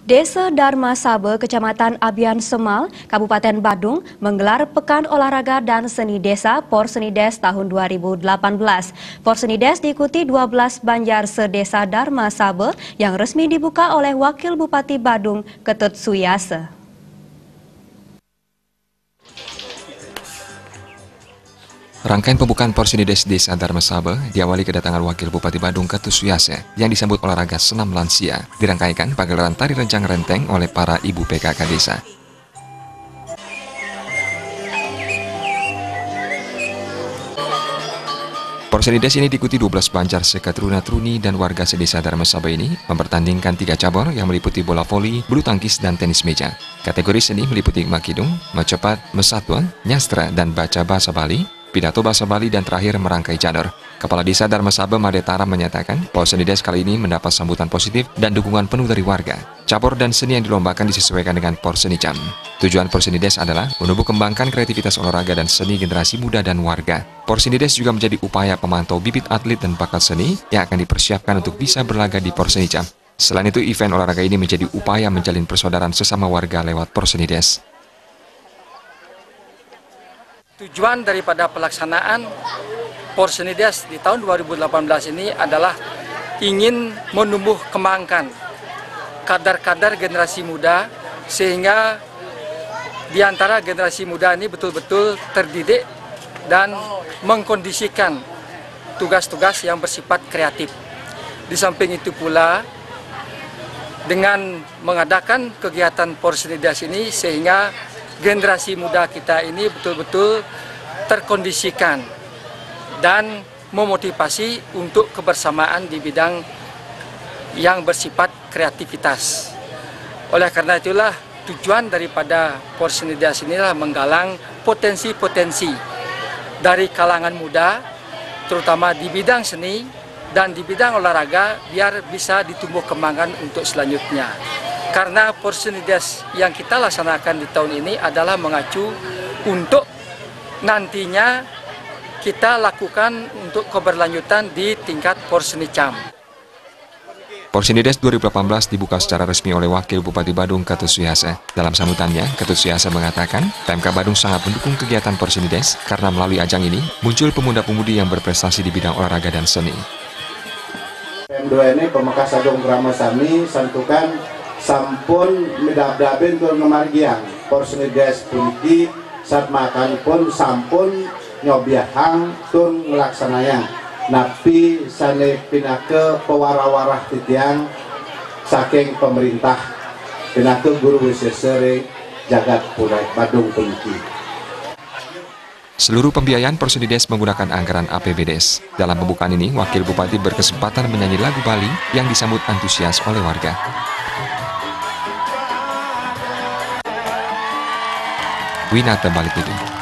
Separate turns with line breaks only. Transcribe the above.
Desa Dharma Sabe, Kecamatan Abian Semal, Kabupaten Badung, menggelar Pekan Olahraga dan Seni Desa Porsenides tahun 2018. Porsenides diikuti 12 Banjar sedesa Dharma Sabe yang resmi dibuka oleh Wakil Bupati Badung, Ketut Suyase.
Rangkaian pembukaan Porsenides Desa Dharma Sabe diawali kedatangan Wakil Bupati Badung Ketut Suyase yang disambut olahraga senam lansia, dirangkaikan pagelaran tari rencang renteng oleh para ibu PKK desa. Porsenides ini diikuti 12 Banjar sekatruna-truni dan warga sedesa Dharma Sabe ini mempertandingkan 3 cabur yang meliputi bola voli, bulu tangkis, dan tenis meja. Kategori seni meliputi makidung, macepat, mesatwa, nyastra, dan baca bahasa Bali, pidato bahasa Bali, dan terakhir merangkai cadar. Kepala Desa Dharma Sabe Made Tara menyatakan Porsenides kali ini mendapat sambutan positif dan dukungan penuh dari warga. Cabur dan seni yang dilombakan disesuaikan dengan Porsenicam. Tujuan Porsenides adalah menumbuh kembangkan kreativitas olahraga dan seni generasi muda dan warga. Porsenides juga menjadi upaya pemantau bibit atlet dan bakat seni yang akan dipersiapkan untuk bisa berlaga di Porsenicam. Selain itu, event olahraga ini menjadi upaya menjalin persaudaraan sesama warga lewat Porsenides.
Tujuan daripada pelaksanaan Porsenides di tahun 2018 ini adalah ingin menumbuh kembangkan kadar-kadar generasi muda sehingga di antara generasi muda ini betul-betul terdidik dan mengkondisikan tugas-tugas yang bersifat kreatif. Di samping itu pula dengan mengadakan kegiatan Porsenides ini sehingga generasi muda kita ini betul-betul terkondisikan dan memotivasi untuk kebersamaan di bidang yang bersifat kreativitas. Oleh karena itulah tujuan daripada Porsenides inilah menggalang potensi-potensi dari kalangan muda, terutama di bidang seni dan di bidang olahraga, biar bisa ditumbuh kembangkan untuk selanjutnya. Karena Porsenides yang kita laksanakan di tahun ini adalah mengacu untuk nantinya kita lakukan untuk keberlanjutan di tingkat Porsenicam.
Porsenides 2018 dibuka secara resmi oleh Wakil Bupati Badung Ketut Suyase. Dalam sambutannya, Ketut Suyase mengatakan PMK Badung sangat mendukung kegiatan Porsenides karena melalui ajang ini muncul pemuda-pemudi yang berprestasi di bidang olahraga dan seni.
PM2 ini Pembekas Agung Grama Sami santukan sampun midab-dabin tur ngemargiang Porsenides puniki saat makan pun sampun nyobiahang tur ngelaksanayang napi sane pinake pewara-warah titiang saking pemerintah pinake guru wisesere jagat pulai Badung puniki.
Seluruh pembiayaan Porsenides menggunakan anggaran APBDes. Dalam pembukaan ini, Wakil Bupati berkesempatan menyanyi lagu Bali yang disambut antusias oleh warga. Winata Bali TV.